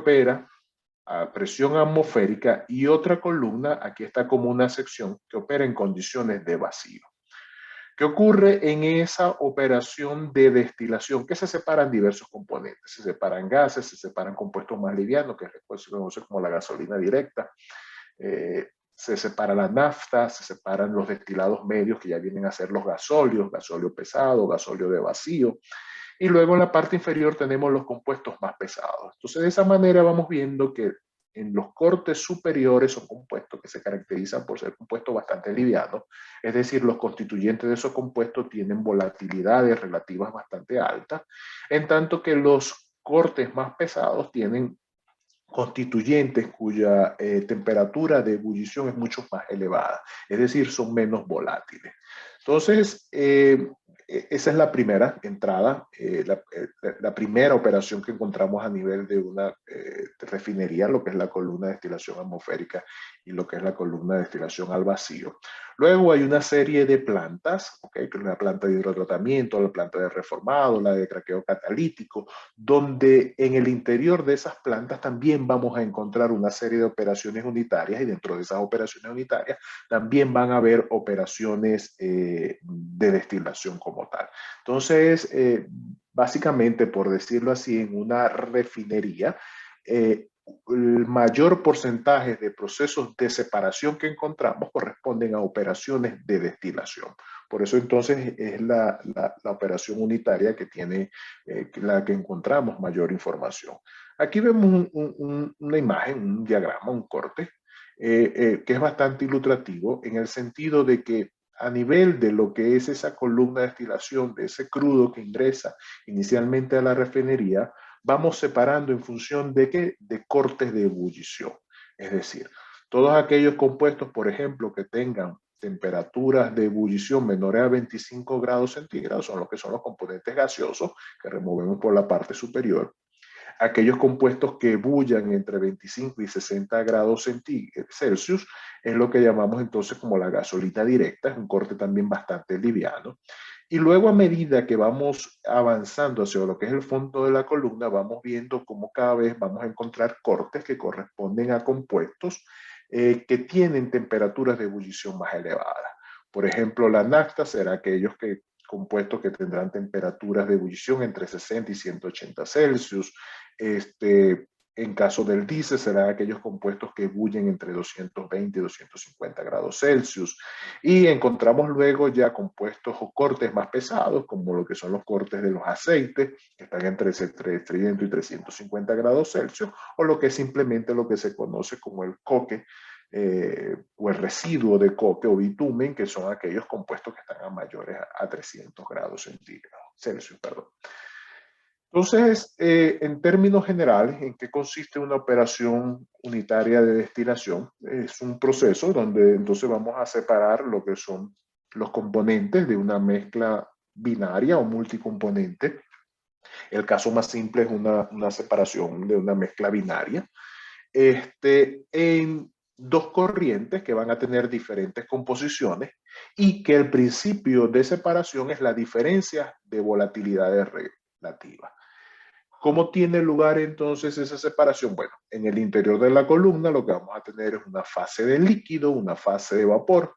opera a presión atmosférica y otra columna, aquí está como una sección, que opera en condiciones de vacío. ¿Qué ocurre en esa operación de destilación? Que se separan diversos componentes. Se separan gases, se separan compuestos más livianos, que después se conoce como la gasolina directa. Se separa la nafta, se separan los destilados medios, que ya vienen a ser los gasóleos, gasóleo pesado, gasóleo de vacío. Y luego en la parte inferior tenemos los compuestos más pesados. Entonces, de esa manera vamos viendo que en los cortes superiores son compuestos que se caracterizan por ser compuestos bastante livianos, es decir, los constituyentes de esos compuestos tienen volatilidades relativas bastante altas, en tanto que los cortes más pesados tienen constituyentes cuya temperatura de ebullición es mucho más elevada, es decir, son menos volátiles. Entonces, esa es la primera entrada, la primera operación que encontramos a nivel de una refinería, lo que es la columna de destilación atmosférica y lo que es la columna de destilación al vacío. Luego hay una serie de plantas, ¿okay? Que es la planta de hidrotratamiento, la planta de reformado, la de craqueo catalítico, donde en el interior de esas plantas también vamos a encontrar una serie de operaciones unitarias y dentro de esas operaciones unitarias también van a haber operaciones de destilación como tal. Entonces, básicamente, por decirlo así, en una refinería, el mayor porcentaje de procesos de separación que encontramos corresponden a operaciones de destilación. Por eso entonces es la operación unitaria que tiene, la que encontramos mayor información. Aquí vemos una imagen, un diagrama, un corte, que es bastante ilustrativo en el sentido de que a nivel de lo que es esa columna de destilación, de ese crudo que ingresa inicialmente a la refinería, vamos separando en función de qué, de cortes de ebullición. Es decir, todos aquellos compuestos, por ejemplo, que tengan temperaturas de ebullición menores a 25 grados centígrados, son los que son los componentes gaseosos que removemos por la parte superior. Aquellos compuestos que ebullan entre 25 y 60 grados Celsius es lo que llamamos entonces como la gasolina directa, es un corte también bastante liviano. Y luego a medida que vamos avanzando hacia lo que es el fondo de la columna, vamos viendo cómo cada vez vamos a encontrar cortes que corresponden a compuestos que tienen temperaturas de ebullición más elevadas. Por ejemplo, la nafta será aquellos compuestos que tendrán temperaturas de ebullición entre 60 y 180 Celsius. En caso del diésel, serán aquellos compuestos que ebullen entre 220 y 250 grados Celsius. Y encontramos luego ya compuestos o cortes más pesados, como lo que son los cortes de los aceites, que están entre 300 y 350 grados Celsius, o lo que es simplemente lo que se conoce como el coque, o el residuo de coque o bitumen, que son aquellos compuestos que están a mayores a 300 grados Celsius. Perdón. Entonces, en términos generales, ¿en qué consiste una operación unitaria de destilación? Es un proceso donde entonces vamos a separar lo que son los componentes de una mezcla binaria o multicomponente. El caso más simple es una separación de una mezcla binaria. En dos corrientes que van a tener diferentes composiciones y que el principio de separación es la diferencia de volatilidades relativas. ¿Cómo tiene lugar entonces esa separación? Bueno, en el interior de la columna lo que vamos a tener es una fase de líquido, una fase de vapor.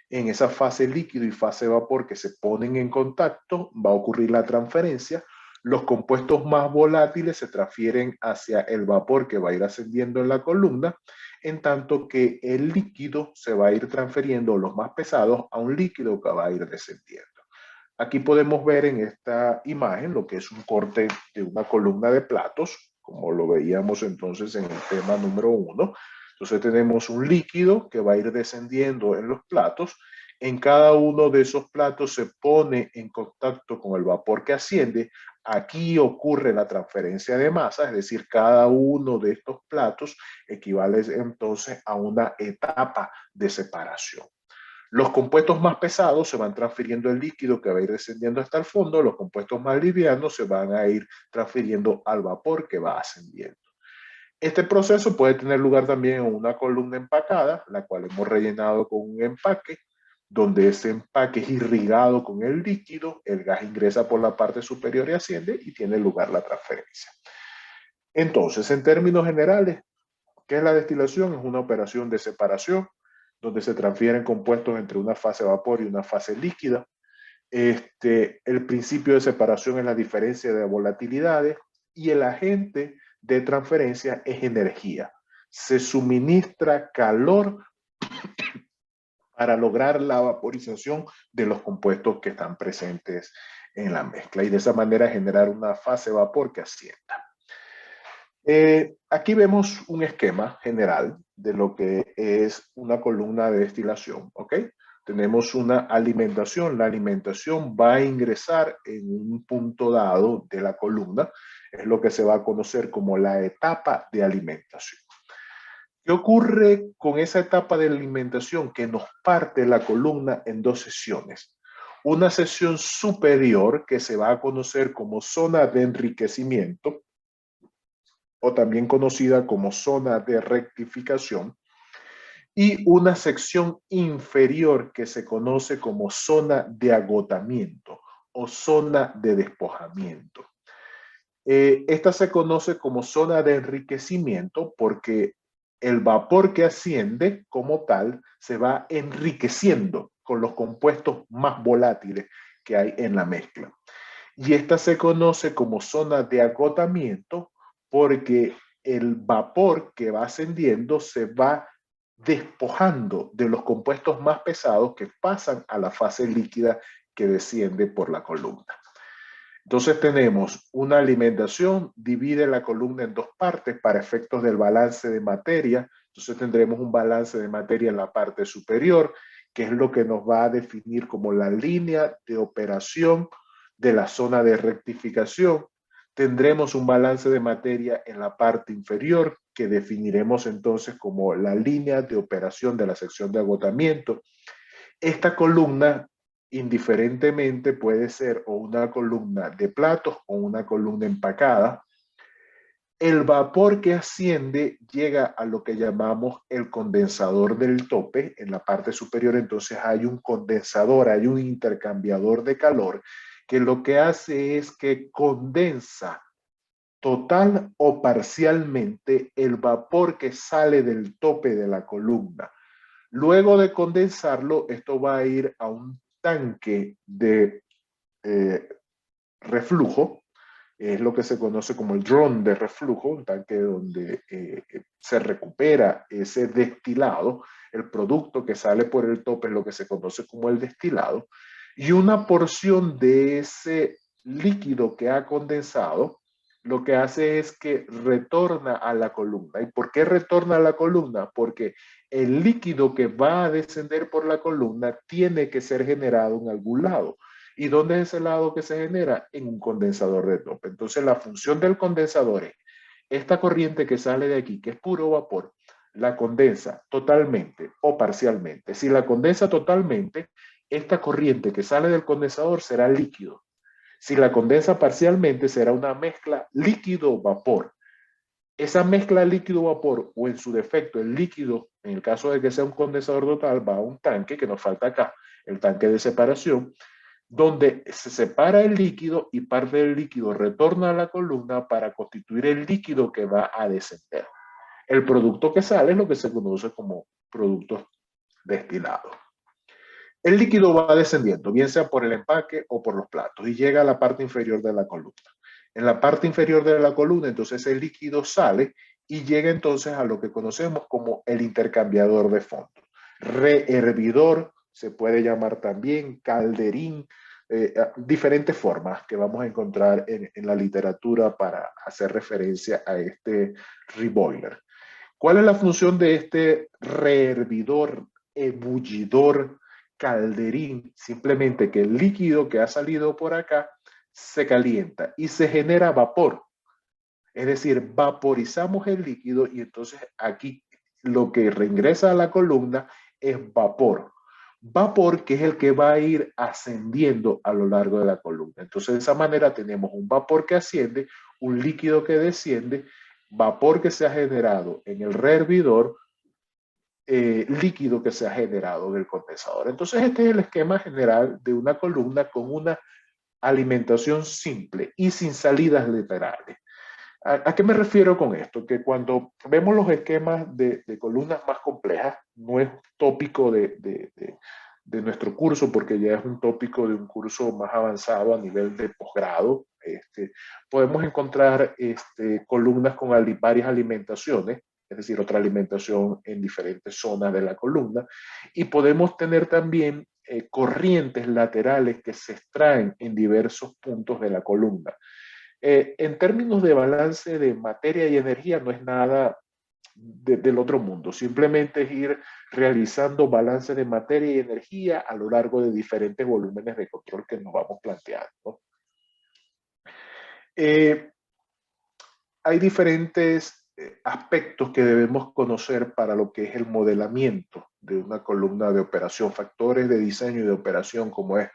En esa fase líquido y fase de vapor que se ponen en contacto va a ocurrir la transferencia. Los compuestos más volátiles se transfieren hacia el vapor que va a ir ascendiendo en la columna, en tanto que el líquido se va a ir transfiriendo, los más pesados, a un líquido que va a ir descendiendo. Aquí podemos ver en esta imagen lo que es un corte de una columna de platos, como lo veíamos entonces en el tema número 1. Entonces tenemos un líquido que va a ir descendiendo en los platos. En cada uno de esos platos se pone en contacto con el vapor que asciende. Aquí ocurre la transferencia de masa, es decir, cada uno de estos platos equivale entonces a una etapa de separación. Los compuestos más pesados se van transfiriendo el líquido que va a ir descendiendo hasta el fondo, los compuestos más livianos se van a ir transfiriendo al vapor que va ascendiendo. Este proceso puede tener lugar también en una columna empacada, la cual hemos rellenado con un empaque, donde ese empaque es irrigado con el líquido, el gas ingresa por la parte superior y asciende y tiene lugar la transferencia. Entonces, en términos generales, ¿qué es la destilación? Es una operación de separación donde se transfieren compuestos entre una fase vapor y una fase líquida. El principio de separación es la diferencia de volatilidades y el agente de transferencia es energía. Se suministra calor para lograr la vaporización de los compuestos que están presentes en la mezcla y de esa manera generar una fase vapor que ascienda. Aquí vemos un esquema general de lo que es una columna de destilación, ¿ok? Tenemos una alimentación. La alimentación va a ingresar en un punto dado de la columna. Es lo que se va a conocer como la etapa de alimentación. ¿Qué ocurre con esa etapa de alimentación que nos parte la columna en dos sesiones? Una sesión superior que se va a conocer como zona de enriquecimiento o también conocida como zona de rectificación, y una sección inferior que se conoce como zona de agotamiento o zona de despojamiento. Esta se conoce como zona de enriquecimiento porque el vapor que asciende como tal se va enriqueciendo con los compuestos más volátiles que hay en la mezcla. Y esta se conoce como zona de agotamiento porque el vapor que va ascendiendo se va despojando de los compuestos más pesados que pasan a la fase líquida que desciende por la columna. Entonces tenemos una alimentación, divide la columna en dos partes para efectos del balance de materia. Entonces tendremos un balance de materia en la parte superior, que es lo que nos va a definir como la línea de operación de la zona de rectificación. Tendremos un balance de materia en la parte inferior, que definiremos entonces como la línea de operación de la sección de agotamiento. Esta columna indiferentemente puede ser o una columna de platos o una columna empacada. El vapor que asciende llega a lo que llamamos el condensador del tope en la parte superior. Entonces hay un condensador, hay un intercambiador de calor que lo que hace es que condensa total o parcialmente el vapor que sale del tope de la columna. Luego de condensarlo, esto va a ir a un tanque de reflujo, es lo que se conoce como el drum de reflujo, un tanque donde se recupera ese destilado, el producto que sale por el tope es lo que se conoce como el destilado, y una porción de ese líquido que ha condensado, lo que hace es que retorna a la columna. ¿Y por qué retorna a la columna? Porque el líquido que va a descender por la columna tiene que ser generado en algún lado. ¿Y dónde es ese lado que se genera? En un condensador de tope. Entonces la función del condensador es esta corriente que sale de aquí, que es puro vapor, la condensa totalmente o parcialmente. Si la condensa totalmente, esta corriente que sale del condensador será líquido. Si la condensa parcialmente, será una mezcla líquido-vapor. Esa mezcla líquido-vapor o en su defecto el líquido, en el caso de que sea un condensador total, va a un tanque que nos falta acá, el tanque de separación, donde se separa el líquido y parte del líquido retorna a la columna para constituir el líquido que va a descender. El producto que sale es lo que se conoce como productos destilados. El líquido va descendiendo, bien sea por el empaque o por los platos, y llega a la parte inferior de la columna. En la parte inferior de la columna, entonces el líquido sale y llega entonces a lo que conocemos como el intercambiador de fondo. Rehervidor, se puede llamar también calderín, diferentes formas que vamos a encontrar en la literatura para hacer referencia a este reboiler. ¿Cuál es la función de este rehervidor, ebullidor, calderín? Simplemente que el líquido que ha salido por acá se calienta y se genera vapor. Es decir, vaporizamos el líquido y entonces aquí lo que reingresa a la columna es vapor. Vapor que es el que va a ir ascendiendo a lo largo de la columna. Entonces de esa manera tenemos un vapor que asciende, un líquido que desciende, vapor que se ha generado en el rehervidor, líquido que se ha generado del condensador. Entonces este es el esquema general de una columna con una alimentación simple y sin salidas laterales. ¿A qué me refiero con esto? Que cuando vemos los esquemas de columnas más complejas, no es tópico de nuestro curso, porque ya es un tópico de un curso más avanzado a nivel de posgrado. Podemos encontrar columnas con varias alimentaciones, es decir, otra alimentación en diferentes zonas de la columna, y podemos tener también corrientes laterales que se extraen en diversos puntos de la columna. En términos de balance de materia y energía, no es nada del otro mundo, simplemente es ir realizando balance de materia y energía a lo largo de diferentes volúmenes de control que nos vamos planteando, ¿no? Eh, Hay diferentes aspectos que debemos conocer para lo que es el modelamiento de una columna de operación, factores de diseño y de operación, como es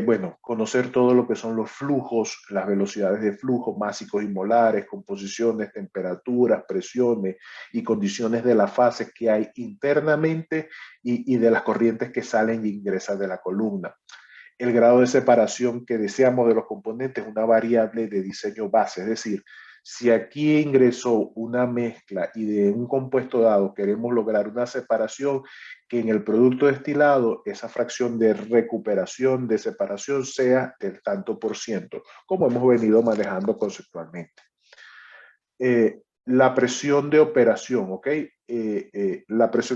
bueno, conocer todo lo que son los flujos, las velocidades de flujo, másicos y molares, composiciones, temperaturas, presiones y condiciones de las fases que hay internamente y de las corrientes que salen e ingresan de la columna. El grado de separación que deseamos de los componentes es una variable de diseño base, es decir, si aquí ingresó una mezcla y de un compuesto dado queremos lograr una separación, que en el producto destilado esa fracción de recuperación, de separación sea del tanto por ciento, como hemos venido manejando conceptualmente. La presión de operación, ¿ok? La presión de